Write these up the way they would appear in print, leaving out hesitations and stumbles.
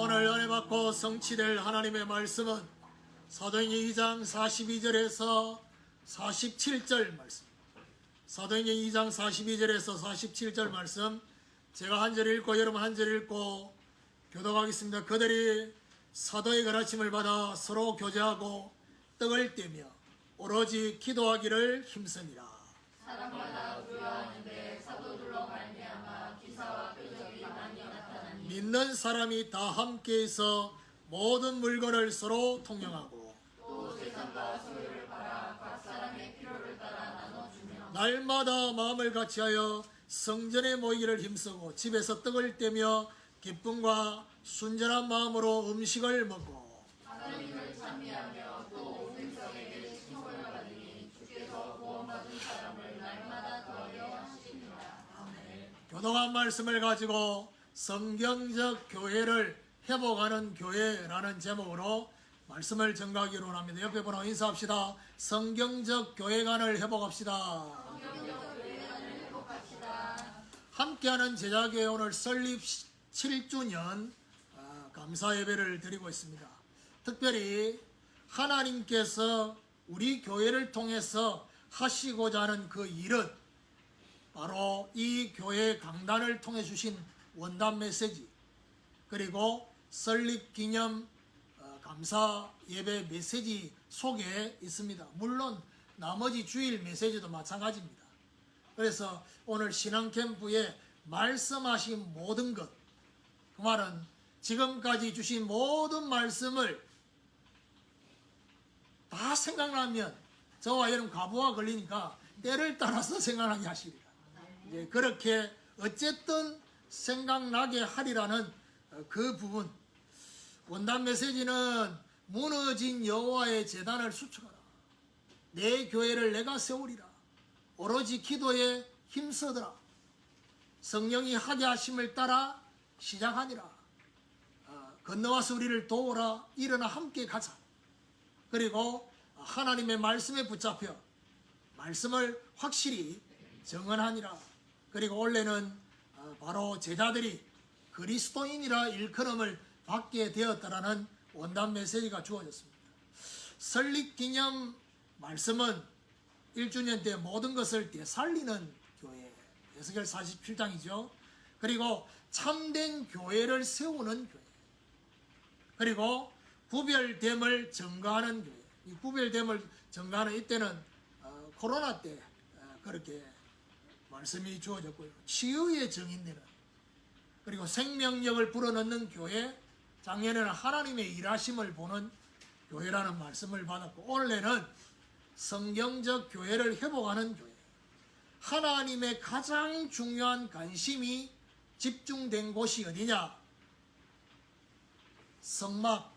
오늘 은혜 받고 성취될 하나님의 말씀은 사도행전 2장 42절에서 47절 말씀. 사도행전 2장 42절에서 47절 말씀 제가 한 절 읽고 여러분 한 절 읽고 교독하겠습니다. 그들이 사도의 가르침을 받아 서로 교제하고 떡을 떼며 오로지 기도하기를 힘쓰니라. 사람마다 부여하는데 사도들로 말미암아 기사와 표적이 많이 나타나니 믿는 사람이 다 함께해서 모든 물건을 서로 통용하고 또 재산과 소유를 팔아 각 사람의 필요를 따라 나눠주며 날마다 마음을 같이하여 성전에 모이기를 힘쓰고 집에서 떡을 떼며 기쁨과 순전한 마음으로 음식을 먹고 하나님을 찬미하며 또 생성에게 칭호를 받으니 주께서 구원받은 사람을 날마다 더하게 하십니다. 아멘. 교독한 말씀을 가지고 성경적 교회를 회복하는 교회라는 제목으로 말씀을 전가하기로 합니다. 옆에 분하고 인사합시다. 성경적 교회관을 회복합시다. 성경적 교회관을 회복합시다. 함께하는 제자교회 오늘 설립 7주년 감사 예배를 드리고 있습니다. 특별히 하나님께서 우리 교회를 통해서 하시고자 하는 그 일은 바로 이 교회 강단을 통해 주신 원단 메시지 그리고 설립 기념 감사 예배 메시지 속에 있습니다. 물론 나머지 주일 메시지도 마찬가지입니다. 그래서 오늘 신앙 캠프에 말씀하신 모든 것, 그 말은 지금까지 주신 모든 말씀을 다 생각나면 저와 여러분 과부하 걸리니까 때를 따라서 생각나게 하십니다. 이제 그렇게 어쨌든 생각나게 하리라는 그 부분. 원단 메시지는 무너진 여호와의 제단을 수축하라. 내 교회를 내가 세우리라. 오로지 기도에 힘쓰더라. 성령이 하게 하심을 따라 시작하니라. 건너와서 우리를 도우라. 일어나 함께 가자. 그리고 하나님의 말씀에 붙잡혀 말씀을 확실히 정언하니라. 그리고 원래는 바로 제자들이 그리스도인이라 일컬음을 받게 되었다라는 원단 메시지가 주어졌습니다. 설립 기념 말씀은 1주년 때 모든 것을 되살리는 교회, 에스겔 47장이죠. 그리고 참된 교회를 세우는 교회, 그리고 구별됨을 증거하는 교회. 이 구별됨을 증거하는 이때는 코로나 때 그렇게 말씀이 주어졌고요. 치유의 증인되는, 그리고 생명력을 불어넣는 교회, 작년에는 하나님의 일하심을 보는 교회라는 말씀을 받았고, 올해는 성경적 교회를 회복하는 교회, 하나님의 가장 중요한 관심이 집중된 곳이 어디냐? 성막,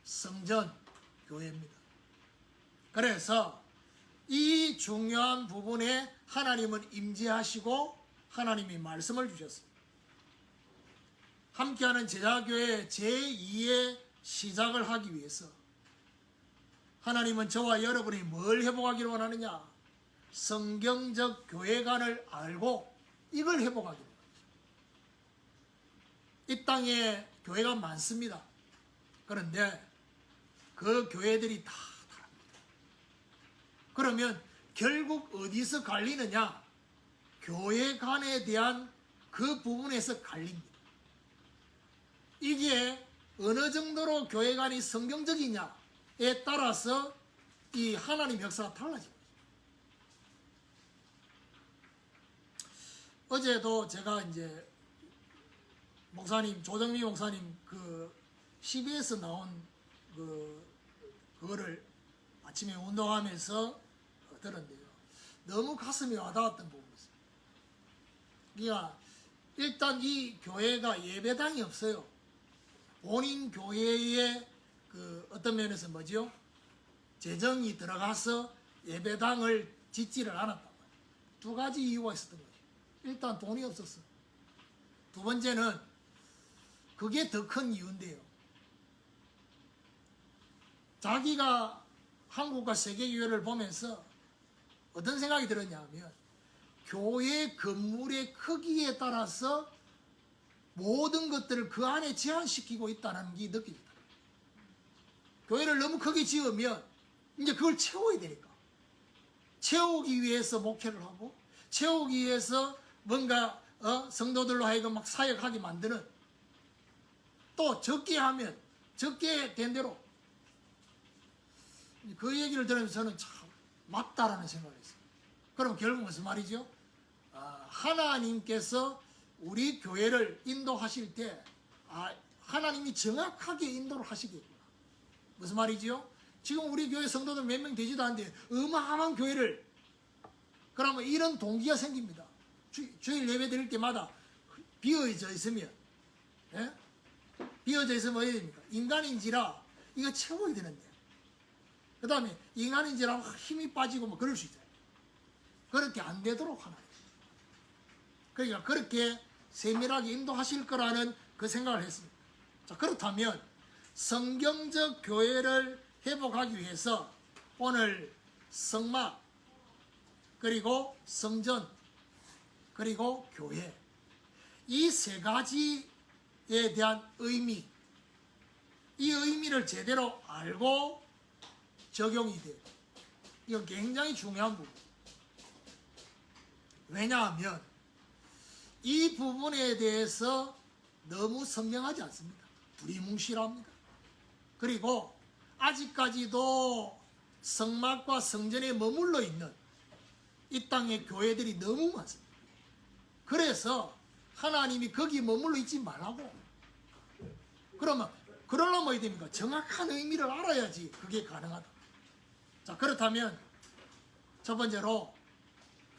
성전, 교회입니다. 그래서 이 중요한 부분에 하나님은 임재하시고 하나님이 말씀을 주셨습니다. 함께하는 제자교회 제2의 시작을 하기 위해서 하나님은 저와 여러분이 뭘 회복하기를 원하느냐? 성경적 교회관을 알고 이걸 회복하기를 원합니다. 이 땅에 교회가 많습니다. 그런데 그 교회들이 다 다릅니다. 그러면 결국 어디서 갈리느냐? 교회관에 대한 그 부분에서 갈립니다. 이게 어느 정도로 교회관이 성경적이냐에 따라서 이 하나님 역사가 달라집니다. 어제도 제가 이제 목사님, 조정미 목사님 그 CBS 나온 그거를 아침에 운동하면서 들었는데요. 너무 가슴이 와닿았던 부분이 있어요. 그러니까 일단 이 교회가 예배당이 없어요. 본인 교회의 그 어떤 면에서 뭐죠? 재정이 들어가서 예배당을 짓지를 않았단 말이에요. 두 가지 이유가 있었던 거죠. 일단 돈이 없었어. 두 번째는 그게 더 큰 이유인데요. 자기가 한국과 세계교회를 보면서 어떤 생각이 들었냐 하면 교회 건물의 크기에 따라서 모든 것들을 그 안에 제한시키고 있다는 게 느낍니다. 교회를 너무 크게 지으면 이제 그걸 채워야 되니까. 채우기 위해서 목회를 하고 채우기 위해서 뭔가 성도들로 하여금 막 사역하게 만드는, 또 적게 하면 적게 된 대로, 그 얘기를 들으면서 저는 참 맞다라는 생각을 했어요. 그럼 결국 무슨 말이죠? 하나님께서 우리 교회를 인도하실 때 하나님이 정확하게 인도를 하시겠구나. 무슨 말이지요? 지금 우리 교회 성도들 몇 명 되지도 않는데 어마어마한 교회를, 그러면 이런 동기가 생깁니다. 주일 예배 드릴 때마다 비어져 있으면, 예? 비어져 있으면 어디 됩니까? 인간인지라 이거 채워야 되는데, 그 다음에 인간인지라 힘이 빠지고 뭐 그럴 수 있어요. 그렇게 안 되도록 하나. 그러니까 그렇게 세밀하게 인도하실 거라는 그 생각을 했습니다. 자, 그렇다면 성경적 교회를 회복하기 위해서 오늘 성막, 그리고 성전, 그리고 교회, 이 세 가지에 대한 의미, 이 의미를 제대로 알고 적용이 돼요. 이건 굉장히 중요한 부분. 왜냐하면 이 부분에 대해서 너무 선명하지 않습니다. 두리뭉실합니다. 그리고 아직까지도 성막과 성전에 머물러 있는 이 땅의 교회들이 너무 많습니다. 그래서 하나님이 거기 머물러 있지 말라고. 그러면 그러려면 어떻게 됩니까? 정확한 의미를 알아야지 그게 가능하다. 자, 그렇다면 첫 번째로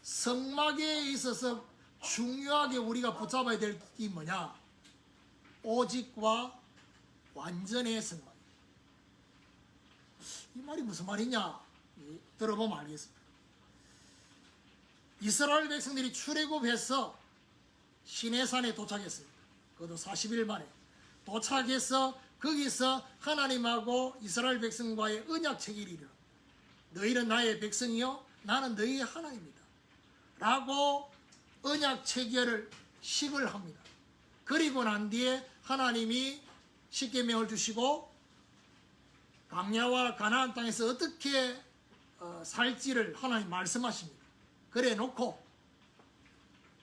성막에 있어서 중요하게 우리가 붙잡아야 될 게 뭐냐? 오직과 완전의 성막. 이 말이 무슨 말이냐? 들어보면 알겠습니다. 이스라엘 백성들이 출애굽해서 시내산에 도착했습니다. 그것도 40일 만에 도착해서 거기서 하나님하고 이스라엘 백성과의 언약 체결이 일어납니다. 너희는 나의 백성이요 나는 너희의 하나님이다 라고 언약 체결을 식을 합니다. 그리고 난 뒤에 하나님이 십계명을 주시고 광야와 가나안 땅에서 어떻게 살지를 하나님 말씀하십니다. 그래 놓고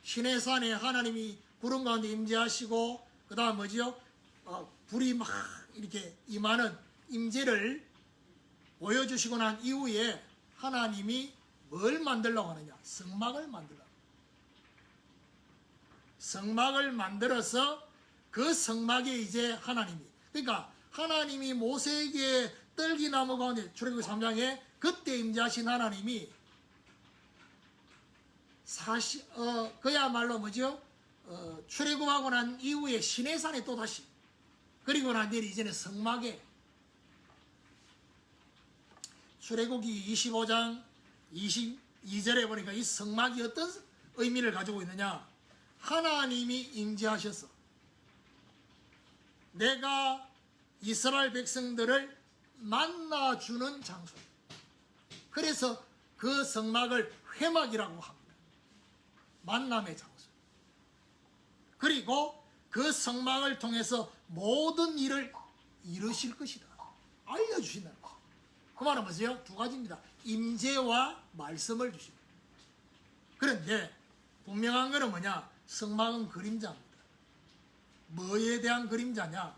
시내산에 하나님이 구름 가운데 임재하시고 그 다음 뭐지요? 불이 막 이렇게 임하는 임재를 보여주시고 난 이후에 하나님이 뭘 만들려고 하느냐? 성막을 만들려고. 성막을 만들어서 그 성막에 이제 하나님이, 그러니까 하나님이 모세에게 떨기나무 가운데 출애굽기 3장에 그때 임재하신 하나님이 그야말로 뭐죠? 출애굽하고 난 이후에 시내산에 또다시, 그리고 난 뒤에 이제는 성막에, 출애굽기 25장 22절에 보니까 이 성막이 어떤 의미를 가지고 있느냐? 하나님이 임재하셔서 내가 이스라엘 백성들을 만나주는 장소. 그래서 그 성막을 회막이라고 합니다. 만남의 장소. 그리고 그 성막을 통해서 모든 일을 이루실 것이다. 알려주신다는 거죠. 그 말은 뭐세요? 두 가지입니다. 임재와 말씀을 주십니다. 그런데 분명한 것은 뭐냐? 성막은 그림자입니다. 뭐에 대한 그림자냐?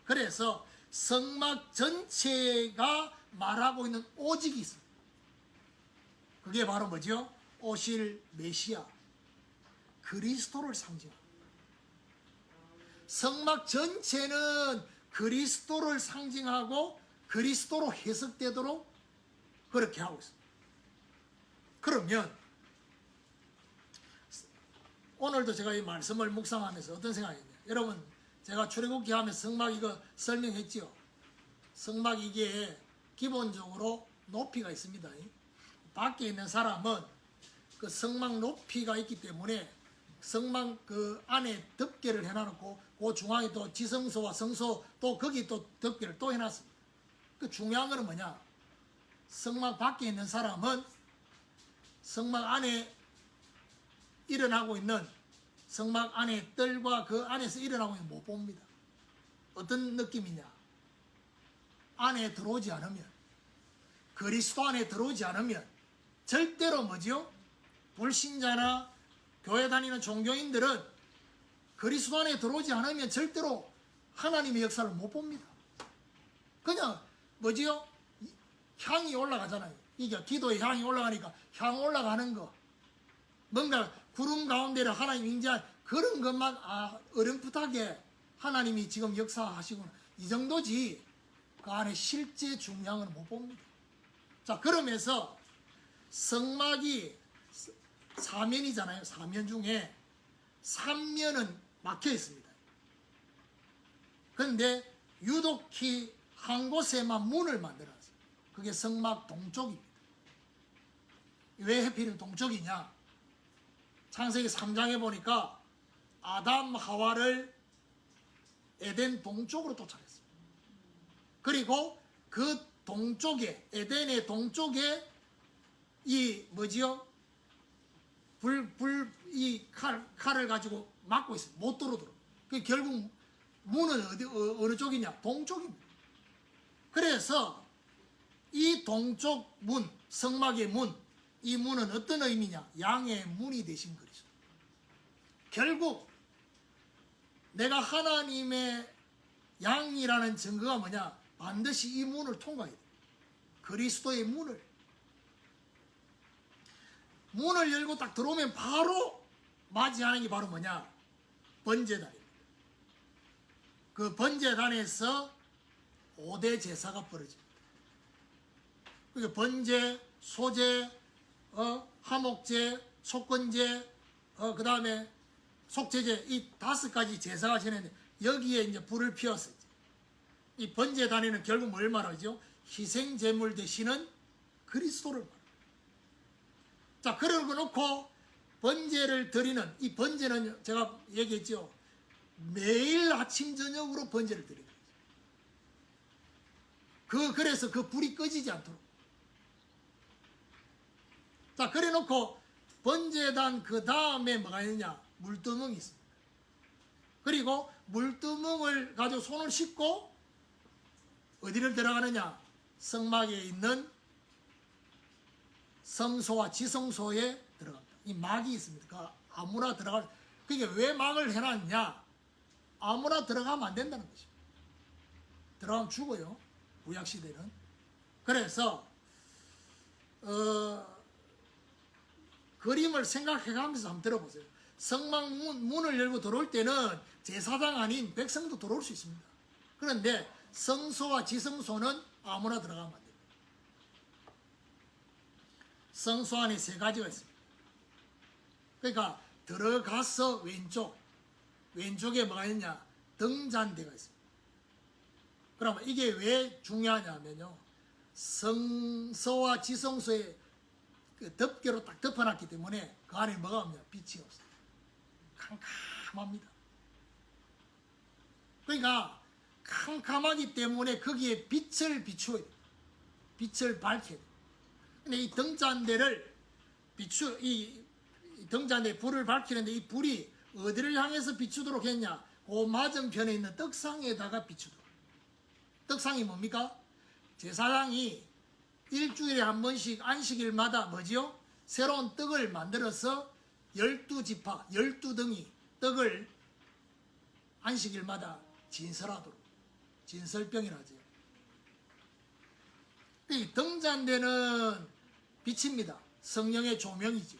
그래서 성막 전체가 말하고 있는 오직이 있습니다. 그게 바로 뭐죠? 오실 메시아, 그리스도를 상징합니다. 성막 전체는 그리스도를 상징하고 그리스도로 해석되도록 그렇게 하고 있습니다. 그러면 오늘도 제가 이 말씀을 묵상하면서 어떤 생각이냐? 여러분, 제가 출애굽기 하면서 성막 이거 설명했죠. 성막 이게 기본적으로 높이가 있습니다. 밖에 있는 사람은 그 성막 높이가 있기 때문에 성막 그 안에 덮개를 해놔놓고 그 중앙에 또 지성소와 성소 또 거기 또 덮개를 또 해놨습니다. 그 중요한 거는 뭐냐? 성막 밖에 있는 사람은 성막 안에 일어나고 있는 성막 안에 뜰과 그 안에서 일어나고 있는 못 봅니다. 어떤 느낌이냐? 안에 들어오지 않으면, 그리스도 안에 들어오지 않으면 절대로 뭐죠? 불신자나 교회 다니는 종교인들은 그리스도 안에 들어오지 않으면 절대로 하나님의 역사를 못 봅니다. 그냥 뭐지요? 향이 올라가잖아요. 이게 기도의 향이 올라가니까 향 올라가는 거, 뭔가 구름 가운데를 하나님 인자한 그런 것만 어렴풋하게 하나님이 지금 역사하시구나, 이 정도지 그 안에 실제 중요한 건 못 봅니다. 자, 그러면서 성막이 사면이잖아요. 사면 중에 3면은 막혀 있습니다. 그런데 유독히 한 곳에만 문을 만들어놨어요. 그게 성막 동쪽입니다. 왜 하필 동쪽이냐? 창세기 3장에 보니까 아담 하와를 에덴 동쪽으로 쫓아냈어요. 그리고 그 동쪽에, 에덴의 동쪽에 이 뭐지요? 이 칼을 가지고 막고 있어요. 못 들어오도록. 그 결국 문은 어느 쪽이냐? 동쪽입니다. 그래서 이 동쪽 문, 성막의 문, 이 문은 어떤 의미냐? 양의 문이 되신 그리스도. 결국 내가 하나님의 양이라는 증거가 뭐냐? 반드시 이 문을 통과해야 돼. 그리스도의 문을 열고 딱 들어오면 바로 맞이하는 게 바로 뭐냐? 번제단입니다. 그 번제단에서 5대 제사가 벌어집니다. 그게 번제, 소제, 화목제, 속건제, 그 다음에 속죄제, 이 5가지 제사가 지내는데 여기에 이제 불을 피웠어요. 이 번제단에는 결국 뭘 말하죠? 희생제물 되시는 그리스도를 말합니다. 자, 그러고 놓고 번제를 드리는, 이 번제는 제가 얘기했죠. 매일 아침 저녁으로 번제를 드리는 거죠. 그래서 그 불이 꺼지지 않도록. 자, 그래 놓고 번제단 그 다음에 뭐가 있느냐? 물두멍이 있습니다. 그리고 물두멍을 가지고 손을 씻고 어디를 들어가느냐? 성막에 있는 성소와 지성소에 들어갑니다. 이 막이 있습니다. 그 아무나 들어갈, 그게 왜 막을 해놨냐? 아무나 들어가면 안 된다는 것입니다. 들어가면 죽어요. 구약시대는. 그래서 그림을 생각해가면서 한번 들어보세요. 성막 문을 열고 들어올 때는 제사장 아닌 백성도 들어올 수 있습니다. 그런데 성소와 지성소는 아무나 들어가면 안 됩니다. 성소 안에 3가지가 있습니다. 그러니까 들어가서 왼쪽에 뭐가 있냐? 등잔대가 있습니다. 그러면 이게 왜 중요하냐면요, 성소와 지성소에 그 덮개로 딱 덮어놨기 때문에 그 안에 뭐가 없냐? 빛이 없어요. 캄캄합니다. 그러니까 캄캄하기 때문에 거기에 빛을 비추어야 돼요. 빛을 밝혀야 돼요. 근데 이 등잔대를 이 등잔대에 불을 밝히는데 이 불이 어디를 향해서 비추도록 했냐? 그 맞은편에 있는 떡상에다가 비추도록. 떡상이 뭡니까? 제사장이 일주일에 한 번씩 안식일마다 뭐지요? 새로운 떡을 만들어서 12지파, 12덩이 떡을 안식일마다 진설하도록. 진설병이라 하죠. 이 등잔대는 빛입니다. 성령의 조명이죠.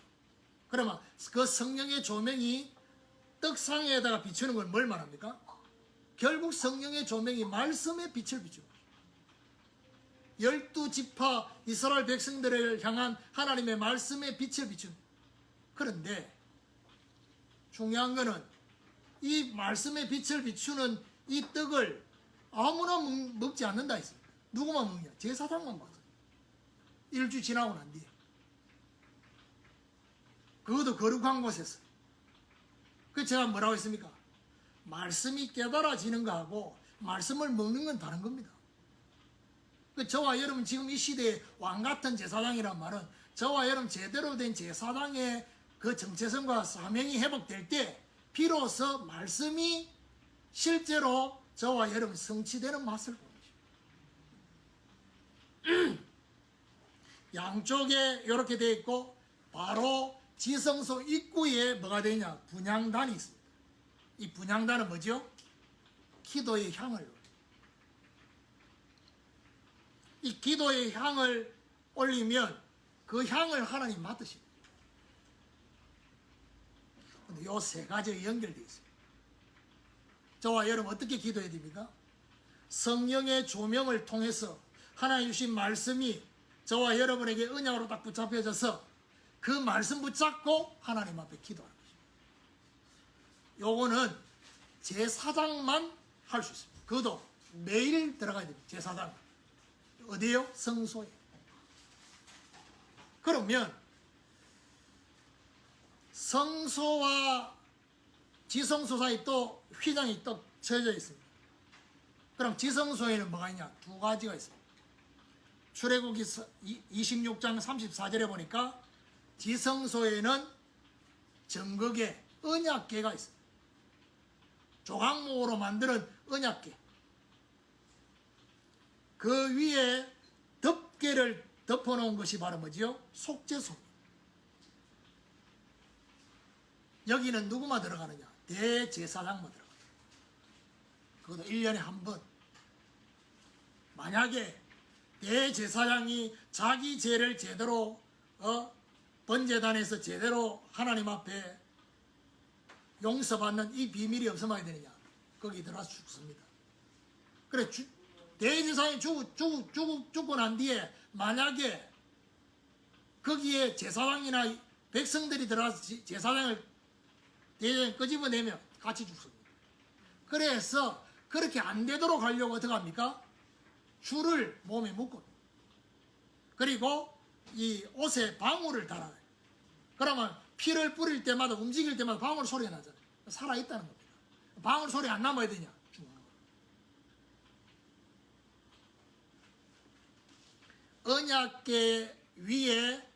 그러면 그 성령의 조명이 떡상에다가 비추는 건 뭘 말합니까? 결국 성령의 조명이 말씀의 빛을 비추는 거예요. 12지파 이스라엘 백성들을 향한 하나님의 말씀의 빛을 비추는 거예요. 그런데 중요한 거는 이 말씀의 빛을 비추는 이 떡을 아무나 먹지 않는다 했습니다. 누구만 먹냐? 제사장만 먹어요. 일주 지나고 난 뒤에. 그것도 거룩한 곳에서. 그 제가 뭐라고 했습니까? 말씀이 깨달아지는 거하고 말씀을 먹는 건 다른 겁니다. 그 저와 여러분 지금 이 시대에 왕같은 제사장이란 말은 저와 여러분 제대로 된 제사장의 그 정체성과 사명이 회복될 때 비로소 말씀이 실제로 저와 여러분 성취되는 맛을 보는 것입니다. 양쪽에 이렇게 되어 있고 바로 지성소 입구에 뭐가 되냐? 분향단이 있습니다. 이 분향단은 뭐죠? 기도의 향을, 이 기도의 향을 올리면 그 향을 하나님 맡으십니다. 근데 요 세 가지가 연결되어 있습니다. 저와 여러분 어떻게 기도해야 됩니까? 성령의 조명을 통해서 하나님 주신 말씀이 저와 여러분에게 언약으로 딱 붙잡혀져서 그 말씀 붙잡고 하나님 앞에 기도하는 것입니다. 요거는 제사장만 할 수 있습니다. 그것도 매일 들어가야 됩니다. 제사장. 어디에요? 성소에. 그러면 성소와 지성소 사이 또 휘장이 또 쳐져 있습니다. 그럼 지성소에는 뭐가 있냐? 두 가지가 있습니다. 출애굽기 26장 34절에 보니까 지성소에는 정극의 언약궤가 있습니다. 조각목으로 만드는 언약궤. 그 위에 덮개를 덮어놓은 것이 바로 뭐지요? 속죄소입니다. 여기는 누구만 들어가느냐? 대제사장만 들어갑니다. 그것도 1년에 한 번. 만약에 대제사장이 자기 죄를 제대로 번제단에서 제대로 하나님 앞에 용서받는 이 비밀이 없으면 되느냐? 거기 들어가서 죽습니다. 그래, 대제사장이 죽고 난 뒤에 만약에 거기에 제사장이나 백성들이 들어가서 제사장을 대제사장이 끄집어내면 같이 죽습니다. 그래서 그렇게 안 되도록 하려고 어떻게 합니까? 줄을 몸에 묶고 그리고 이 옷에 방울을 달아요. 그러면 피를 뿌릴 때마다 움직일 때마다 방울 소리가 나잖아요. 살아있다는 겁니다. 방울 소리 안 남아야 되냐? 죽는 거예요. 언약궤 위에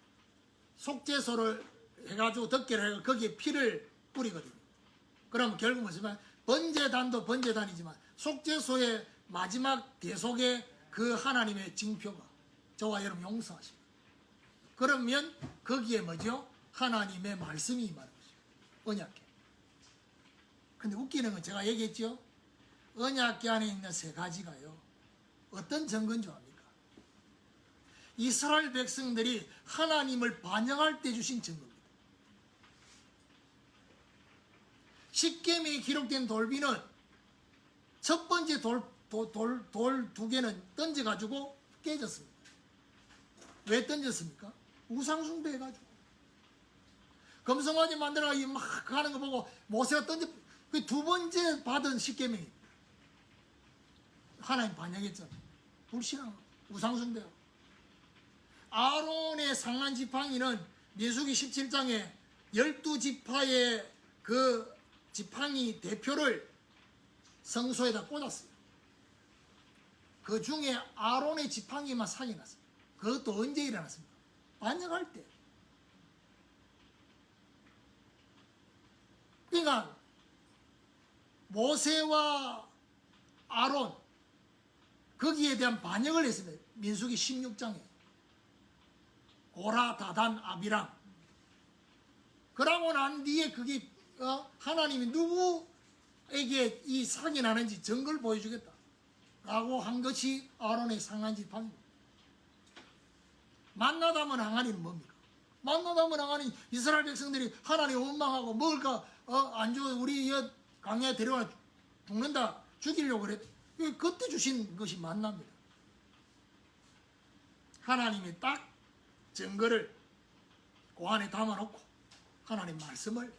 속죄소를 해가지고 덮개를 해서 거기에 피를 뿌리거든요. 그럼 결국 뭐지만 번제단도 번제단이지만 속죄소의 마지막 대속의 그 하나님의 징표가 저와 여러분 용서하시고 그러면 거기에 뭐죠? 하나님의 말씀이 임하는 것이죠. 언약궤. 근데 웃기는 건 제가 얘기했죠. 언약궤 안에 있는 세 가지가요. 어떤 증거인 줄 압니까? 이스라엘 백성들이 하나님을 반영할 때 주신 증거입니다. 십계명에 기록된 돌비는 첫 번째 돌 두 개는 던져가지고 깨졌습니다. 왜 던졌습니까? 우상숭배해가지고. 금송아지 만들어가지고 막 하는 거 보고 모세가 던져, 그 두 번째 받은 십계명이 하나님 반영했잖아요. 불신하고 우상숭배하고. 아론의 상한 지팡이는 민수기 17장에 12지파의 그 지팡이 대표를 성소에다 꽂았어요. 그 중에 아론의 지팡이만 상이 났어요. 그것도 언제 일어났습니까? 반역할 때. 그러니까 모세와 아론 거기에 대한 반역을 했습니다. 민수기 16장에 고라, 다단, 아비람. 그러고 난 뒤에 그게 하나님이 누구에게 이 상이 나는지 증거를 보여주겠다 라고 한 것이 아론의 상한 지팡이입니다. 만나다만 항아리는 뭡니까? 만나다만 항아리 이스라엘 백성들이 하나님 원망하고 먹을까 안 줘 우리 강야에 데려와 죽는다 죽이려고 그랬. 그때 주신 것이 만납니다. 하나님이 딱 증거를 그 안에 담아놓고 하나님 말씀을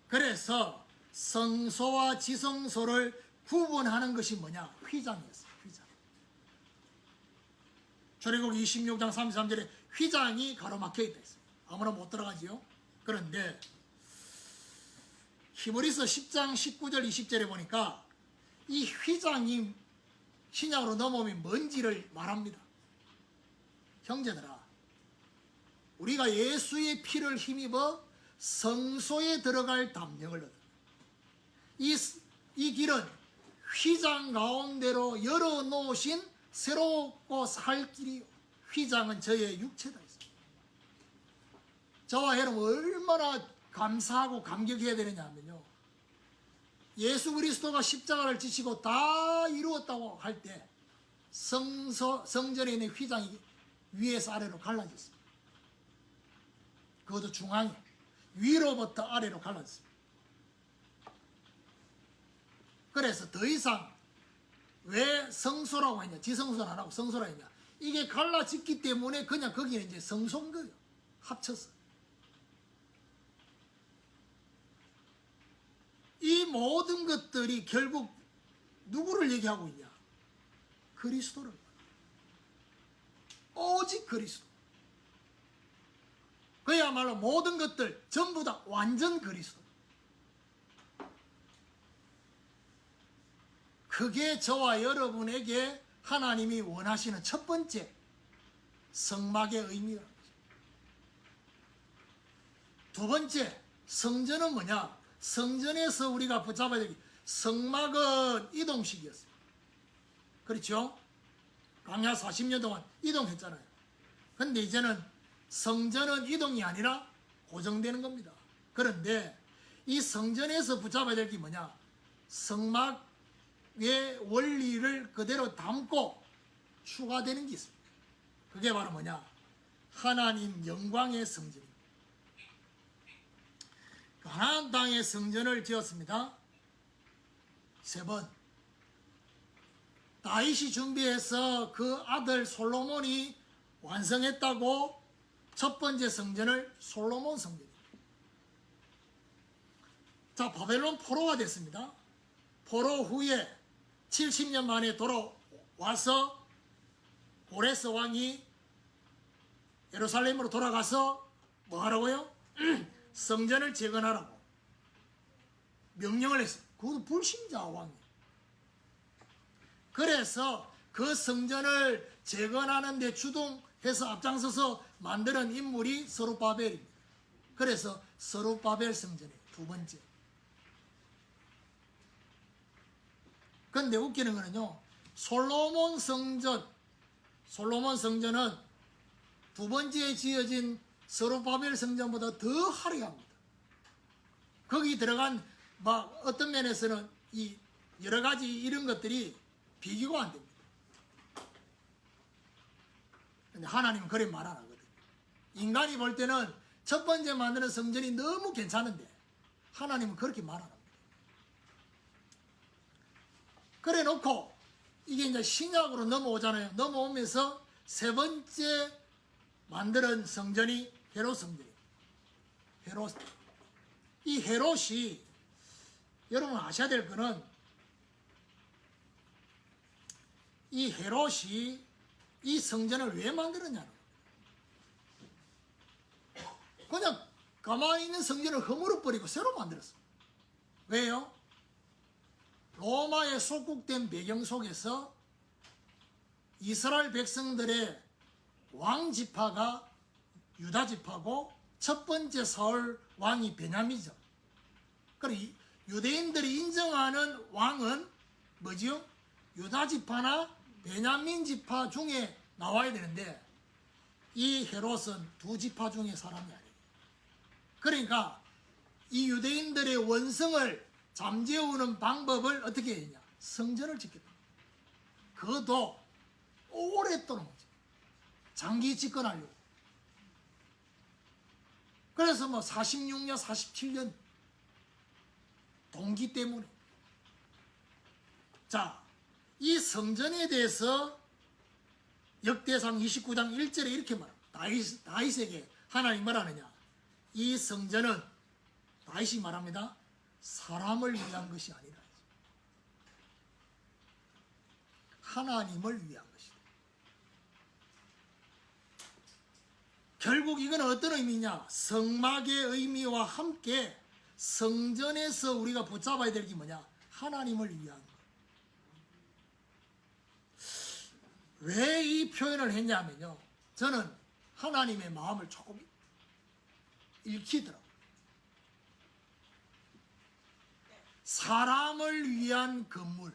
그래서 성소와 지성소를 구분하는 것이 뭐냐? 휘장이었어요. 휘장. 출애굽기 26장 33절에 휘장이 가로막혀 있다 했어요. 아무나 못 들어가지요. 그런데 히브리서 10장 19절 20절에 보니까 이 휘장이 신약으로 넘어오면 뭔지를 말합니다. 형제들아, 우리가 예수의 피를 힘입어 성소에 들어갈 담력을 얻어요. 이 길은 휘장 가운데로 열어놓으신 새롭고 살 길이요. 휘장은 저의 육체다. 저와 여러분 얼마나 감사하고 감격해야 되느냐 하면요. 예수 그리스도가 십자가를 지시고 다 이루었다고 할 때 성전에 있는 휘장이 위에서 아래로 갈라졌습니다. 그것도 중앙에 위로부터 아래로 갈라졌습니다. 그래서 더 이상 왜 성소라고 했냐, 지성소는 안 하고 성소라고 했냐, 이게 갈라졌기 때문에 그냥 거기는 이제 성소인 거예요. 합쳐서. 이 모든 것들이 결국 누구를 얘기하고 있냐? 그리스도를. 오직 그리스도. 그야말로 모든 것들 전부 다 완전 그리스도. 그게 저와 여러분에게 하나님이 원하시는 첫 번째 성막의 의미입니다. 두 번째, 성전은 뭐냐? 성전에서 우리가 붙잡아야 될 성막은 이동식이었어요. 그렇죠? 광야 40년 동안 이동했잖아요. 근데 이제는 성전은 이동이 아니라 고정되는 겁니다. 그런데 이 성전에서 붙잡아야 될 게 뭐냐? 성막의 원리를 그대로 담고 추가되는 게 있습니다. 그게 바로 뭐냐? 하나님 영광의 성전입니다. 가나안 땅에 성전을 지었습니다. 3번. 다윗이 준비해서 그 아들 솔로몬이 완성했다고 첫 번째 성전을 솔로몬 성전입니다. 자, 바벨론 포로가 됐습니다. 포로 후에 70년 만에 돌아와서 고레스 왕이 예루살렘으로 돌아가서 뭐 하라고요? 성전을 재건하라고 명령을 했어요. 그것도 불신자 왕이. 그래서 그 성전을 재건하는 데 주동해서 앞장서서 만드는 인물이 스룹바벨입니다. 그래서 스룹바벨 성전이에요. 두 번째. 근데 웃기는 거는요, 솔로몬 성전은 두 번째에 지어진 스룹바벨 성전보다 더 화려합니다. 거기 들어간 막 어떤 면에서는 이 여러 가지 이런 것들이 비교가 안 됩니다. 근데 하나님은 그런 말 안 하거든요. 인간이 볼 때는 첫 번째 만드는 성전이 너무 괜찮은데 하나님은 그렇게 말 안 합니다. 그래 놓고 이게 이제 신약으로 넘어오잖아요. 넘어오면서 세 번째 만드는 성전이 헤롯 성전이에요. 헤롯. 이 헤롯이 여러분 아셔야 될 거는 이 헤롯이 이 성전을 왜 만들었냐는 거예요. 그냥 가만히 있는 성전을 허물어버리고 새로 만들었어요. 왜요? 로마에 속국된 배경 속에서 이스라엘 백성들의 왕지파가 유다지파고 첫 번째 사울 왕이 베냐민이죠. 그리고 유대인들이 인정하는 왕은 뭐지요? 유다지파나 베냐민 지파 중에 나와야 되는데 이 헤롯은 두 지파 중에 사람이 아니에요. 그러니까 이 유대인들의 원성을 잠재우는 방법을 어떻게 했냐? 성전을 짓겠다. 그것도 오랫동안 장기 집권하려고. 그래서 뭐 46년, 47년 동기 때문에. 자, 이 성전에 대해서 역대상 29장 1절에 이렇게 말합니다. 다윗에게 하나님 뭐라느냐? 이 성전은 다윗이 말합니다. 사람을 위한 것이 아니라 하나님을 위한 것이다. 결국 이건 어떤 의미냐? 성막의 의미와 함께 성전에서 우리가 붙잡아야 될 게 뭐냐? 하나님을 위한 것. 왜 이 표현을 했냐면요, 저는 하나님의 마음을 조금 읽히더라고요. 사람을 위한 건물,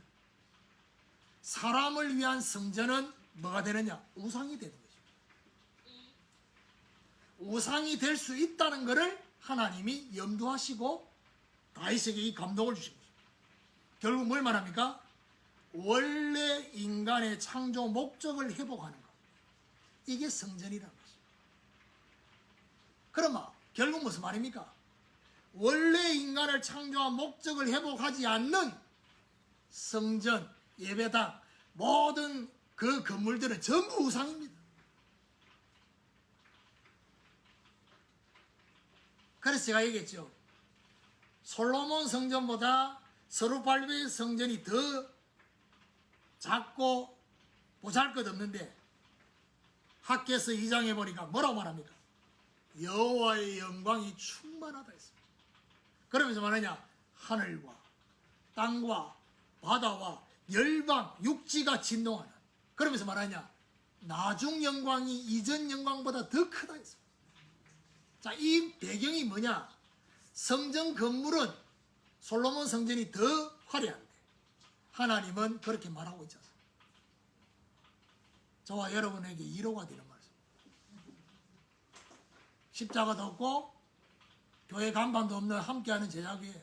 사람을 위한 성전은 뭐가 되느냐? 우상이 되는 거죠. 우상이 될 수 있다는 것을 하나님이 염두하시고 다윗에게 이 감동을 주신 거죠. 결국 뭘 말합니까? 원래 인간의 창조 목적을 회복하는 것, 이게 성전이라는 거죠. 그러면 결국 무슨 말입니까? 원래 인간을 창조한 목적을 회복하지 않는 성전, 예배당, 모든 그 건물들은 전부 우상입니다. 그래서 제가 얘기했죠. 솔로몬 성전보다 스룹발벨 성전이 더 작고 보잘것없는데 학개서 2장에 보니까 뭐라고 말합니까? 여호와의 영광이 충만하다 했습니다. 그러면서 말하냐? 하늘과 땅과 바다와 열방, 육지가 진동하는. 그러면서 말하냐? 나중 영광이 이전 영광보다 더 크다 했습니다. 자, 이 배경이 뭐냐? 성전 건물은 솔로몬 성전이 더 화려한데 하나님은 그렇게 말하고 있지 않습니까? 저와 여러분에게 위로가 되는 말씀. 십자가도 없고 교회 간판도 없는 함께하는 제자교회,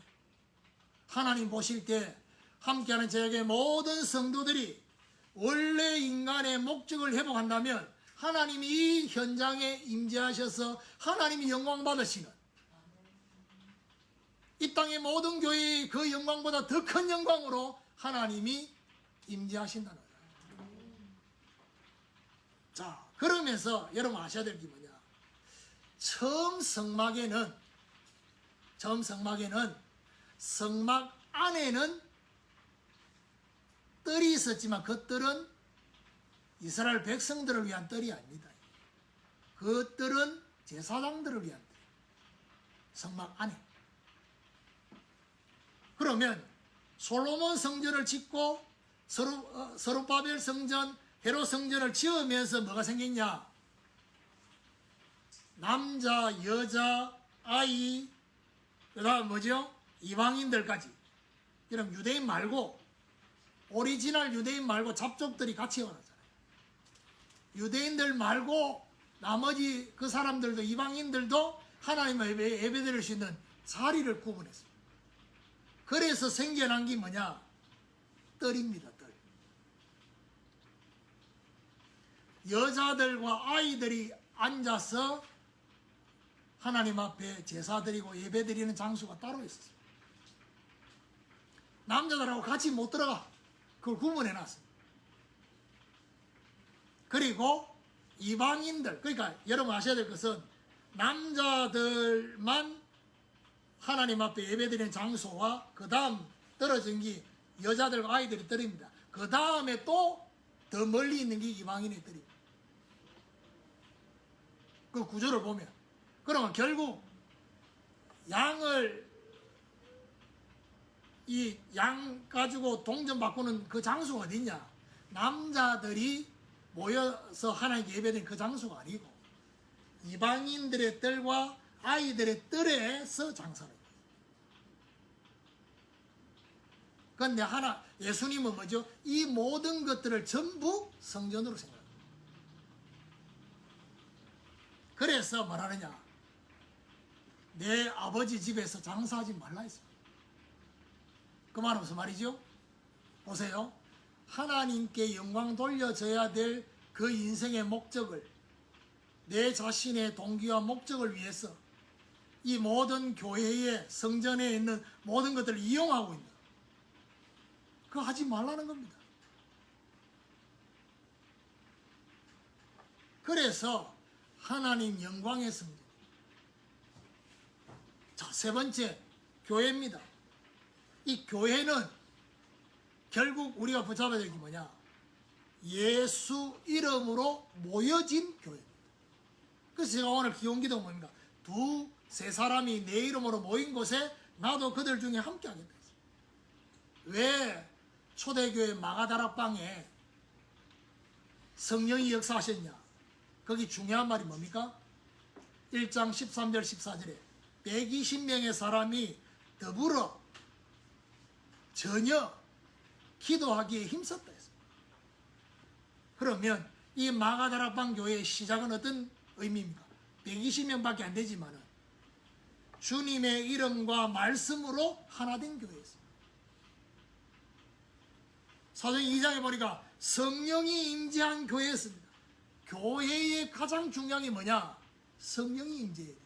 하나님 보실 때 함께하는 제자교회 모든 성도들이 원래 인간의 목적을 회복한다면 하나님이 이 현장에 임재하셔서 하나님이 영광 받으시는, 이 땅의 모든 교회의 그 영광보다 더 큰 영광으로 하나님이 임재하신다는 거예요. 자, 그러면서 여러분 아셔야 될 게 뭐냐? 처음 성막에는 성막 안에는 뜰이 있었지만 그 뜰은 이스라엘 백성들을 위한 뜰이 아닙니다. 그 뜰은 제사장들을 위한 뜰. 성막 안에. 그러면 솔로몬 성전을 짓고 스룹바벨 성전, 헤롯 성전을 지으면서 뭐가 생겼냐? 남자, 여자, 아이, 그 다음 뭐죠? 이방인들까지. 그럼 유대인 말고, 오리지널 유대인 말고 잡족들이 같이 원하잖아요. 유대인들 말고 나머지 그 사람들도, 이방인들도 하나님의 예배드릴 수 있는 자리를 구분했습니다. 그래서 생겨난 게 뭐냐? 뜰입니다, 뜰. 여자들과 아이들이 앉아서 하나님 앞에 제사드리고 예배드리는 장소가 따로 있었어요. 남자들하고 같이 못 들어가. 그걸 구분해놨습니다. 그리고 이방인들, 그러니까 여러분 아셔야 될 것은 남자들만 하나님 앞에 예배드리는 장소와 그 다음 떨어진 게 여자들과 아이들이 뜰입니다. 그 다음에 또 더 멀리 있는 게 이방인의 뜰입니다. 그 구조를 보면, 그러면 결국 이 양 가지고 동전 바꾸는 그 장소가 어디냐? 남자들이 모여서 하나님께 예배드리는 그 장소가 아니고 이방인들의 뜰과 아이들의 뜰에서 장사를 해요. 그런데 예수님은 뭐죠? 이 모든 것들을 전부 성전으로 생각합니다. 그래서 뭐라느냐? 내 아버지 집에서 장사하지 말라 했습니다. 그 말은 무슨 말이죠? 보세요. 하나님께 영광 돌려줘야 될 그 인생의 목적을, 내 자신의 동기와 목적을 위해서 이 모든 교회의 성전에 있는 모든 것들을 이용하고 있는, 그거 하지 말라는 겁니다. 그래서 하나님 영광의 성전. 자, 세 번째, 교회입니다. 이 교회는 결국 우리가 붙잡아야 될 게 뭐냐? 예수 이름으로 모여진 교회입니다. 그래서 제가 오늘 기원기도 뭡니까? 두세 사람이 내 이름으로 모인 곳에 나도 그들 중에 함께 하겠다 했어요. 왜 초대교회 마가다락방에 성령이 역사하셨냐? 거기 중요한 말이 뭡니까? 1장 13절 14절에 120명의 사람이 더불어 전혀 기도하기에 힘썼다 했습니다. 그러면 이 마가다락방 교회의 시작은 어떤 의미입니까? 120명밖에 안 되지만은 주님의 이름과 말씀으로 하나 된 교회였습니다. 사도행 2장에 보니까 성령이 임재한 교회였습니다. 교회의 가장 중요한 게 뭐냐? 성령이 임재해야 돼요.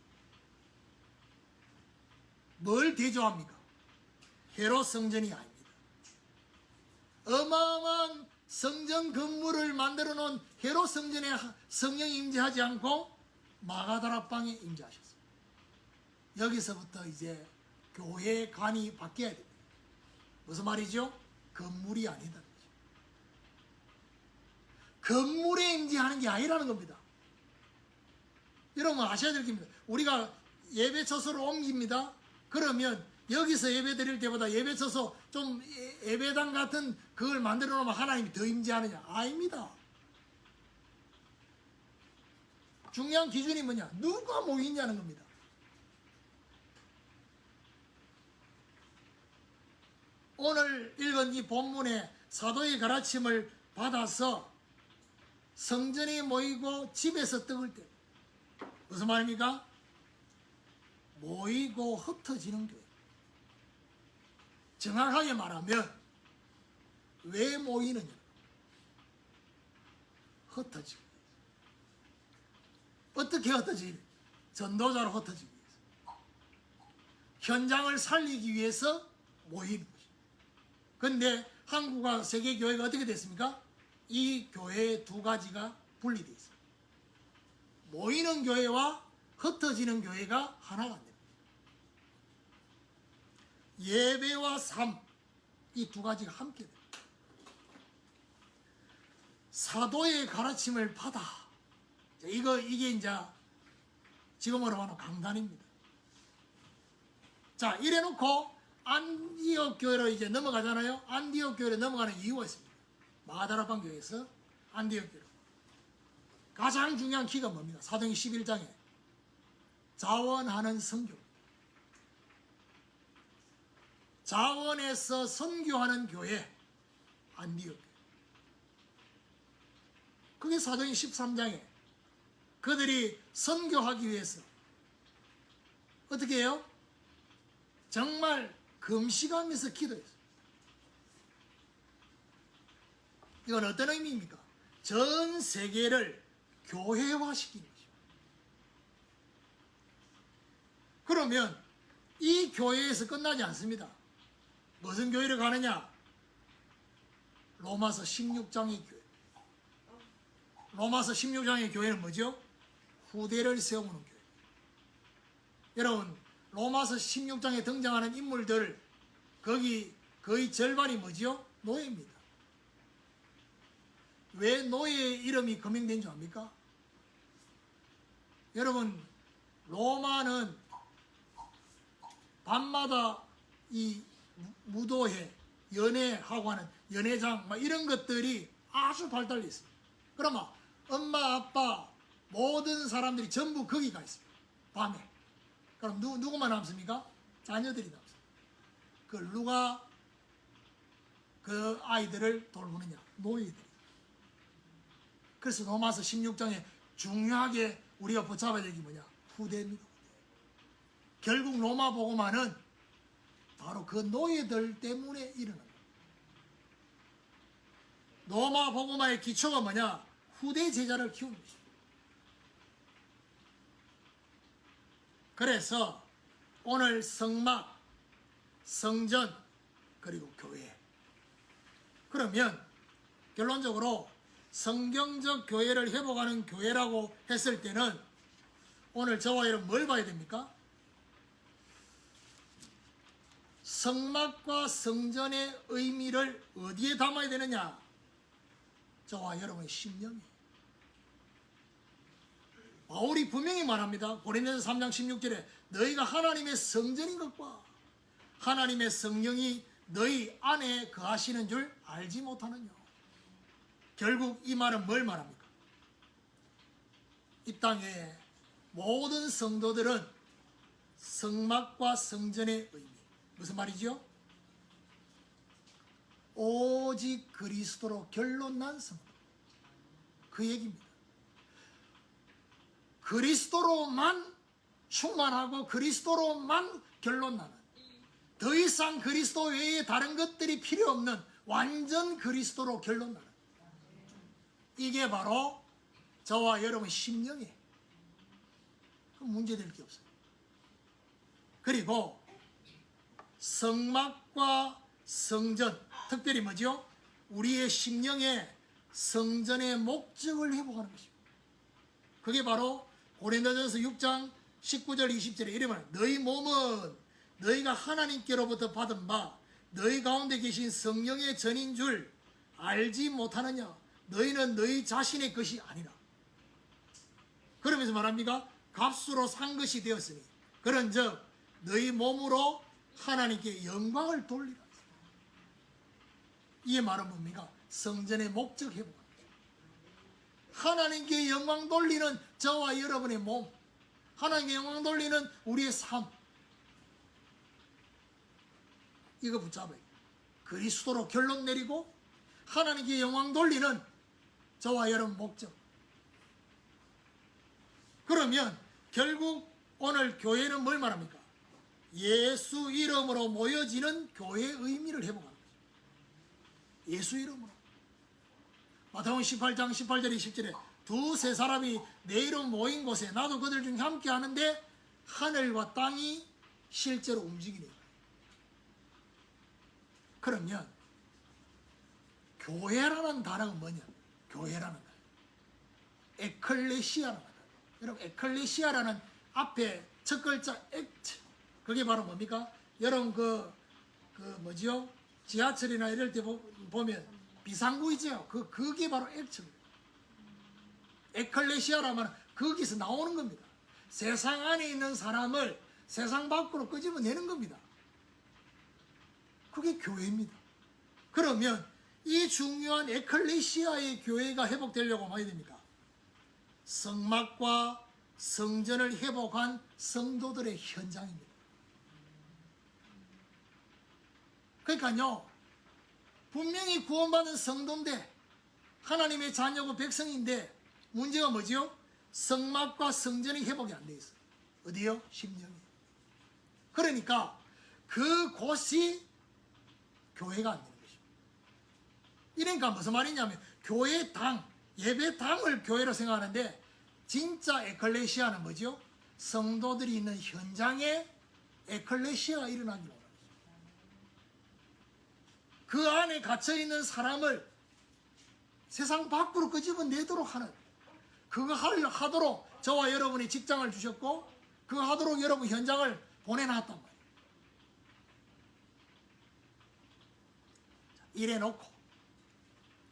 뭘 대조합니까? 헤롯 성전이 아닙니다. 어마어마한 성전 건물을 만들어 놓은 헤롯 성전에 성령이 임재하지 않고 마가다락방에 임재하셨습니다. 여기서부터 이제 교회의 관이 바뀌어야 됩니다. 무슨 말이죠? 건물이 아니다. 건물에 임재하는 게 아니라는 겁니다. 여러분 아셔야 될 겁니다. 우리가 예배 처소를 옮깁니다. 그러면 여기서 예배 드릴 때보다 예배 처소 좀 예배당 같은 그걸 만들어 놓으면 하나님이 더 임재하느냐? 아닙니다. 중요한 기준이 뭐냐? 누가 모이냐는 겁니다. 오늘 읽은 이 본문의 사도의 가르침을 받아서 성전에 모이고 집에서 떡을 때 무슨 말입니까? 모이고 흩어지는 교회. 정확하게 말하면 왜 모이느냐? 흩어지고. 어떻게 흩어지냐? 전도자로 흩어지기 위해서. 현장을 살리기 위해서 모이는 것입니다. 그런데 한국과 세계교회가 어떻게 됐습니까? 이 교회의 두 가지가 분리되어 있습니다. 모이는 교회와 흩어지는 교회가 하나가 안 됩니다. 예배와 삶, 이 두 가지가 함께 됩니다. 사도의 가르침을 받아. 이게 이제 지금으로 말하면 강단입니다. 자, 이래 놓고 안디옥 교회로 이제 넘어가잖아요. 안디옥 교회로 넘어가는 이유가 있습니다. 마가다락방 교회에서 안디옥 교회로. 가장 중요한 키가 뭡니까? 사도행 11장에 자원하는 선교. 자원해서 선교하는 교회, 안디옥 교회. 그게 사도행 13장에 그들이 선교하기 위해서 어떻게 해요? 정말 금식하면서 기도했어요. 이건 어떤 의미입니까? 전 세계를 교회화시키는 것이죠. 그러면 이 교회에서 끝나지 않습니다. 무슨 교회를 가느냐? 로마서 16장의 교회. 로마서 16장의 교회는 뭐죠? 후대를 세우는 교회. 여러분, 로마서 16장에 등장하는 인물들, 거기 거의 절반이 뭐죠? 노예입니다. 왜 노예의 이름이 거명된 줄 압니까? 여러분, 로마는 밤마다 이 무도회, 연애하고 하는 연회장, 이런 것들이 아주 발달해 있습니다. 그러면 엄마, 아빠, 모든 사람들이 전부 거기 가 있습니다. 밤에. 그럼 누구만 남습니까? 자녀들이 남습니다. 그 누가 그 아이들을 돌보느냐? 노예들이. 그래서 로마서 16장에 중요하게 우리가 붙잡아야 될 게 뭐냐? 후대입니다. 결국 로마 복음화는 바로 그 노예들 때문에 일어납니다. 로마 복음화의 기초가 뭐냐? 후대 제자를 키우는 것입니다. 그래서 오늘 성막, 성전, 그리고 교회. 그러면 결론적으로 성경적 교회를 회복하는 교회라고 했을 때는 오늘 저와 여러분 뭘 봐야 됩니까? 성막과 성전의 의미를 어디에 담아야 되느냐? 저와 여러분의 심령이에요. 바울이 분명히 말합니다. 고린도서 3장 16절에 너희가 하나님의 성전인 것과 하나님의 성령이 너희 안에 거하시는 줄 알지 못하느냐. 결국 이 말은 뭘 말합니까? 이 땅에 모든 성도들은 성막과 성전의 의미. 무슨 말이죠? 오직 그리스도로 결론난 성도. 그 얘기입니다. 그리스도로만 충만하고 그리스도로만 결론나는, 더 이상 그리스도 외에 다른 것들이 필요 없는 완전 그리스도로 결론나는, 이게 바로 저와 여러분 심령이에요. 문제될 게 없어요. 그리고 성막과 성전, 특별히 뭐죠? 우리의 심령의 성전의 목적을 회복하는 것입니다. 그게 바로 고린도전서 6장 19절 20절에 이르면 너희 몸은 너희가 하나님께로부터 받은 바 너희 가운데 계신 성령의 전인 줄 알지 못하느냐? 너희는 너희 자신의 것이 아니라. 그러면서 말합니까? 값으로 산 것이 되었으니 그런즉 너희 몸으로 하나님께 영광을 돌리라. 이 말은 뭡니까? 성전의 목적 회복. 하나님께 영광 돌리는 저와 여러분의 몸, 하나님께 영광 돌리는 우리의 삶, 이거 붙잡아요. 그리스도로 결론 내리고 하나님께 영광 돌리는 저와 여러분 목적. 그러면 결국 오늘 교회는 뭘 말합니까? 예수 이름으로 모여지는 교회의 의미를 회복하는 거죠. 예수 이름으로. 마태복음 18장 18절 20절에 두세 사람이 내 이름 모인 곳에 나도 그들 중에 함께 하는데 하늘과 땅이 실제로 움직이네요. 그러면 교회라는 단어가 뭐냐? 교회라는 단어. 에클레시아라는 단어. 여러분, 에클레시아라는 앞에 첫 글자 액트, 그게 바로 뭡니까? 여러분 뭐죠? 지하철이나 이럴 때 보면 비상구이죠. 그게 바로 액트입니다. 에클레시아라면 거기서 나오는 겁니다. 세상 안에 있는 사람을 세상 밖으로 끄집어내는 겁니다. 그게 교회입니다. 그러면 이 중요한 에클레시아의 교회가 회복되려고 하면 어떻게 됩니까? 성막과 성전을 회복한 성도들의 현장입니다. 그러니까요, 분명히 구원받은 성도인데 하나님의 자녀고 백성인데 문제가 뭐죠? 성막과 성전이 회복이 안 돼 있어요. 어디요? 심령이. 그러니까 그곳이 교회가 안 되는 것입니다. 이러니까 무슨 말이냐면 교회당, 예배당을 교회로 생각하는데 진짜 에클레시아는 뭐죠? 성도들이 있는 현장에 에클레시아가 일어나기로 합니다. 그 안에 갇혀있는 사람을 세상 밖으로 끄집어내도록 하는, 그거 하도록 저와 여러분이 직장을 주셨고 그거 하도록 여러분 현장을 보내놨단 말이에요.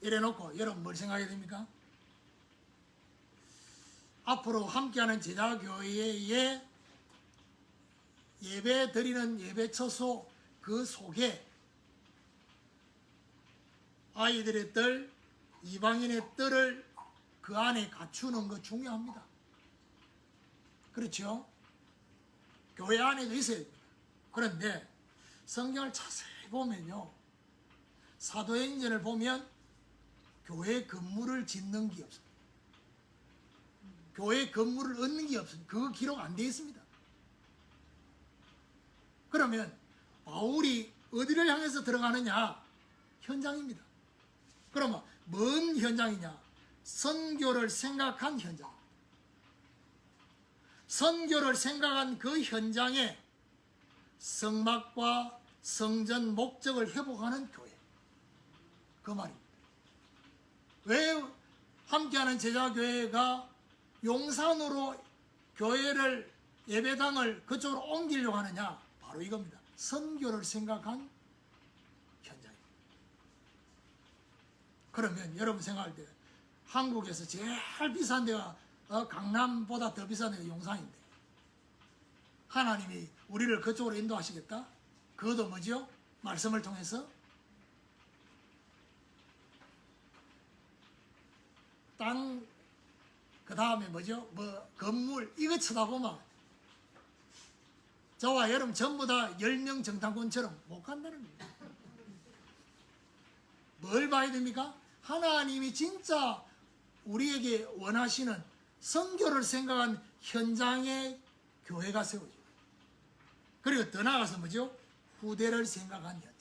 이래놓고 여러분 뭘 생각해야 됩니까? 앞으로 함께하는 제자교회의 예배 드리는 예배처소 그 속에 아이들의 뜰, 이방인의 뜰을 그 안에 갖추는 거 중요합니다. 그렇죠? 교회 안에도 있어야 됩니다. 그런데 성경을 자세히 보면요, 사도행전을 보면 교회 건물을 짓는 게 없습니다. 교회 건물을 얻는 게 없습니다. 그거 기록 안 되어 있습니다. 그러면 바울이 어디를 향해서 들어가느냐? 현장입니다. 그러면 뭔 현장이냐? 선교를 생각한 현장. 선교를 생각한 그 현장에 성막과 성전 목적을 회복하는 교회. 그 말입니다. 왜 함께하는 제자교회가 용산으로 교회를, 예배당을 그쪽으로 옮기려고 하느냐? 바로 이겁니다. 선교를 생각한 현장입니다. 그러면 여러분 생각할 때 한국에서 제일 비싼 데가 강남보다 더 비싼 데가 용산인데 하나님이 우리를 그쪽으로 인도하시겠다? 그것도 뭐죠? 말씀을 통해서 땅 그 다음에 뭐죠? 뭐 건물 이거 쳐다보면 저와 여러분 전부 다 10명 정탐꾼처럼 못 간다는 거예요. 뭘 봐야 됩니까? 하나님이 진짜 우리에게 원하시는 선교를 생각한 현장의 교회가 세워져요. 그리고 더 나아가서 뭐죠? 후대를 생각한 현장.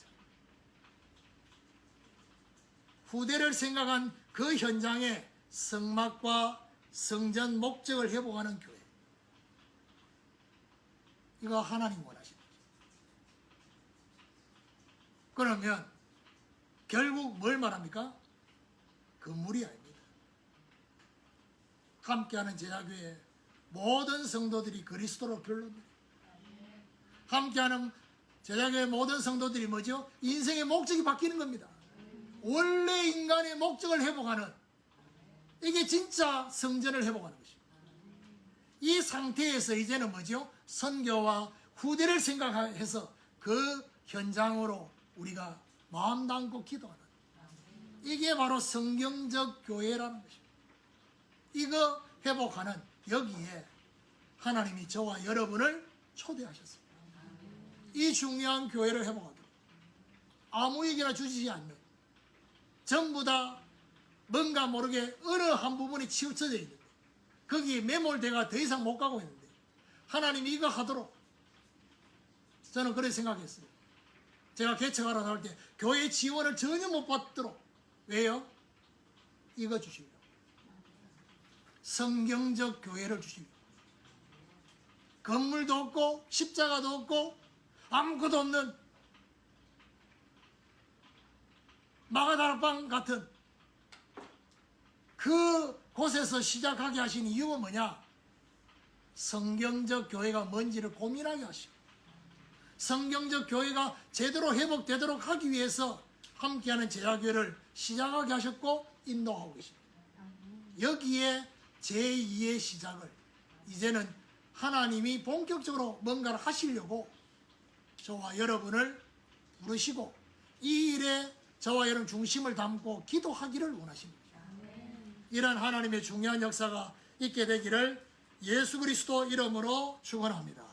후대를 생각한 그 현장에 성막과 성전 목적을 회복하는 교회. 이거 하나님 원하시는 거죠. 그러면 결국 뭘 말합니까? 건물이 아닙니다. 함께하는 제자교회 모든 성도들이 그리스도로 결론돼요. 함께하는 제자교회 모든 성도들이 뭐죠? 인생의 목적이 바뀌는 겁니다. 원래 인간의 목적을 회복하는, 이게 진짜 성전을 회복하는 것입니다. 이 상태에서 이제는 뭐죠? 선교와 후대를 생각해서 그 현장으로 우리가 마음 담고 기도하는, 이게 바로 성경적 교회라는 것입니다. 이거 회복하는, 여기에 하나님이 저와 여러분을 초대하셨습니다. 이 중요한 교회를 회복하도록 아무에게나 주시지 않는, 전부 다 뭔가 모르게 어느 한 부분이 치우쳐져 있는데 거기에 매몰돼가 더 이상 못 가고 있는데 하나님이 이거 하도록, 저는 그렇게 생각했어요. 제가 개척하러 나올 때 교회 지원을 전혀 못 받도록. 왜요? 이거 주시려고. 성경적 교회를 주시려고. 건물도 없고 십자가도 없고 아무것도 없는 마가다락방 같은 그 곳에서 시작하게 하신 이유가 뭐냐? 성경적 교회가 뭔지를 고민하게 하시고, 성경적 교회가 제대로 회복되도록 하기 위해서 함께하는 제자교회를 시작하게 하셨고 인도하고 계십니다. 여기에 제2의 시작을 이제는 하나님이 본격적으로 뭔가를 하시려고 저와 여러분을 부르시고 이 일에 저와 여러분 중심을 담고 기도하기를 원하십니다. 이런 하나님의 중요한 역사가 있게 되기를 예수 그리스도 이름으로 축원합니다.